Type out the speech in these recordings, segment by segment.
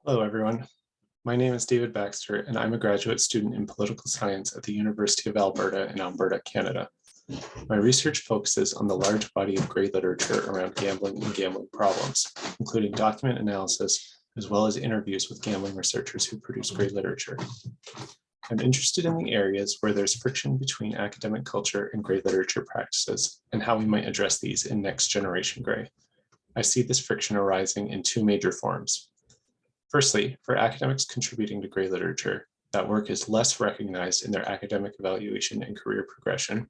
Hello, everyone. My name is David Baxter, and I'm a graduate student in political science at the University of Alberta in Alberta, Canada. My research focuses on the large body of grey literature around gambling and gambling problems, including document analysis, as well as interviews with gambling researchers who produce grey literature. I'm interested in the areas where there's friction between academic culture and grey literature practices, and how we might address these in Next Generation Grey. I see this friction arising in two major forms. Firstly, for academics contributing to grey literature, that work is less recognized in their academic evaluation and career progression.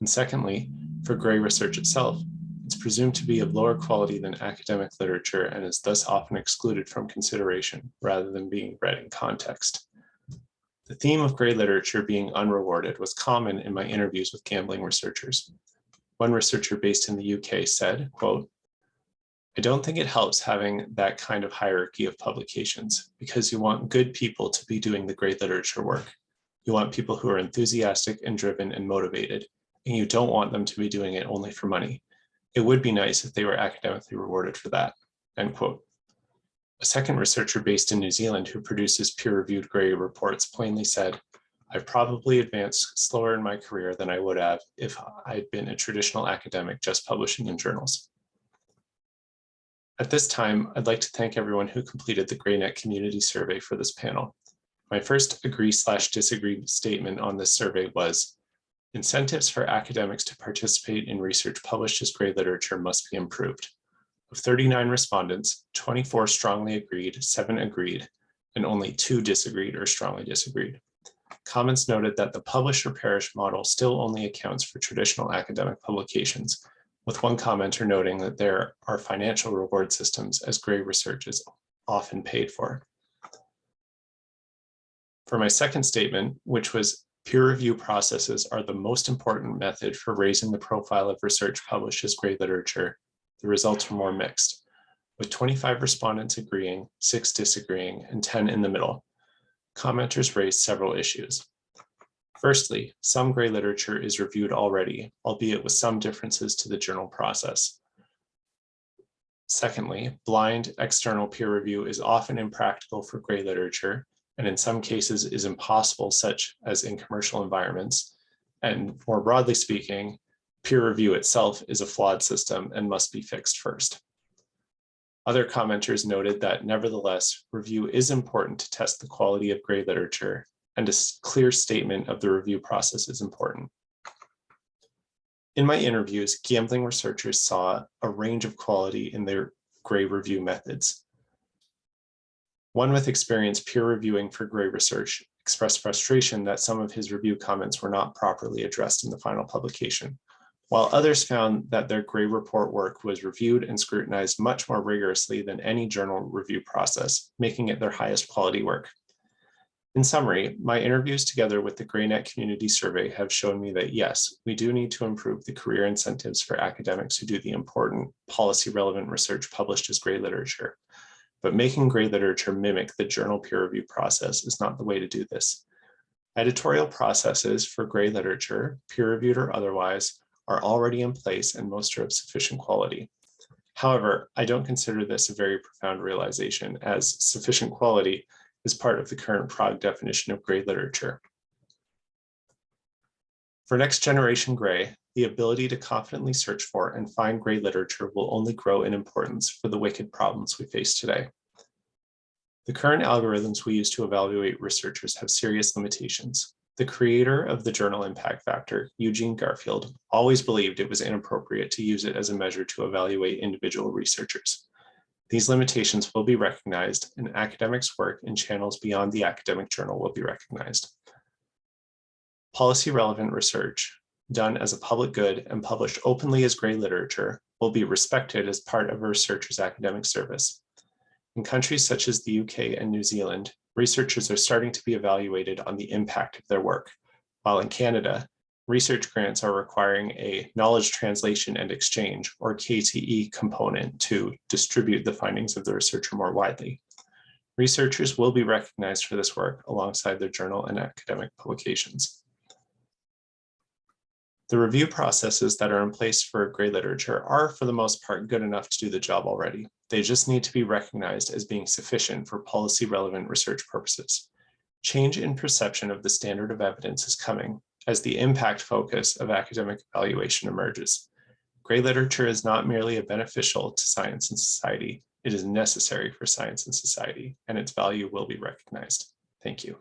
And secondly, for grey research itself, it's presumed to be of lower quality than academic literature and is thus often excluded from consideration rather than being read in context. The theme of grey literature being unrewarded was common in my interviews with gambling researchers. One researcher based in the UK said, quote, "I don't think it helps having that kind of hierarchy of publications because you want good people to be doing the grey literature work. You want people who are enthusiastic and driven and motivated, and you don't want them to be doing it only for money. It would be nice if they were academically rewarded for that," end quote. A second researcher based in New Zealand who produces peer-reviewed grey reports plainly said, "I've probably advanced slower in my career than I would have if I'd been a traditional academic just publishing in journals." At this time, I'd like to thank everyone who completed the GreyNet community survey for this panel. My first agree/disagree statement on this survey was, incentives for academics to participate in research published as grey literature must be improved. Of 39 respondents, 24 strongly agreed, 7 agreed, and only 2 disagreed or strongly disagreed. Comments noted that the publish or perish model still only accounts for traditional academic publications, with one commenter noting that there are financial reward systems as grey research is often paid for. For my second statement, which was peer review processes are the most important method for raising the profile of research published as grey literature, the results were more mixed, with 25 respondents agreeing, 6 disagreeing, and 10 in the middle. Commenters raised several issues. Firstly, some grey literature is reviewed already, albeit with some differences to the journal process. Secondly, blind external peer review is often impractical for grey literature, and in some cases is impossible, such as in commercial environments. And more broadly speaking, peer review itself is a flawed system and must be fixed first. Other commenters noted that nevertheless, review is important to test the quality of grey literature, and a clear statement of the review process is important. In my interviews, gambling researchers saw a range of quality in their grey review methods. One with experience peer reviewing for grey research expressed frustration that some of his review comments were not properly addressed in the final publication, while others found that their grey report work was reviewed and scrutinized much more rigorously than any journal review process, making it their highest quality work. In summary, my interviews together with the GreyNet community survey have shown me that yes, we do need to improve the career incentives for academics who do the important policy relevant research published as grey literature. But making grey literature mimic the journal peer review process is not the way to do this. Editorial processes for grey literature, peer reviewed or otherwise, are already in place and most are of sufficient quality. However, I don't consider this a very profound realization, as sufficient quality is part of the current Prague definition of grey literature. For Next Generation Grey, the ability to confidently search for and find grey literature will only grow in importance for the wicked problems we face today. The current algorithms we use to evaluate researchers have serious limitations. The creator of the journal impact factor, Eugene Garfield, always believed it was inappropriate to use it as a measure to evaluate individual researchers. These limitations will be recognized, and academics' work in channels beyond the academic journal will be recognized. Policy-relevant research, done as a public good and published openly as grey literature, will be respected as part of a researcher's academic service. In countries such as the UK and New Zealand, researchers are starting to be evaluated on the impact of their work, while in Canada, research grants are requiring a knowledge translation and exchange, or KTE, component to distribute the findings of the researcher more widely. Researchers will be recognized for this work alongside their journal and academic publications. The review processes that are in place for gray literature are, for the most part, good enough to do the job already. They just need to be recognized as being sufficient for policy-relevant research purposes. Change in perception of the standard of evidence is coming as the impact focus of academic evaluation emerges. Gray literature is not merely beneficial to science and society, it is necessary for science and society, and its value will be recognized. Thank you.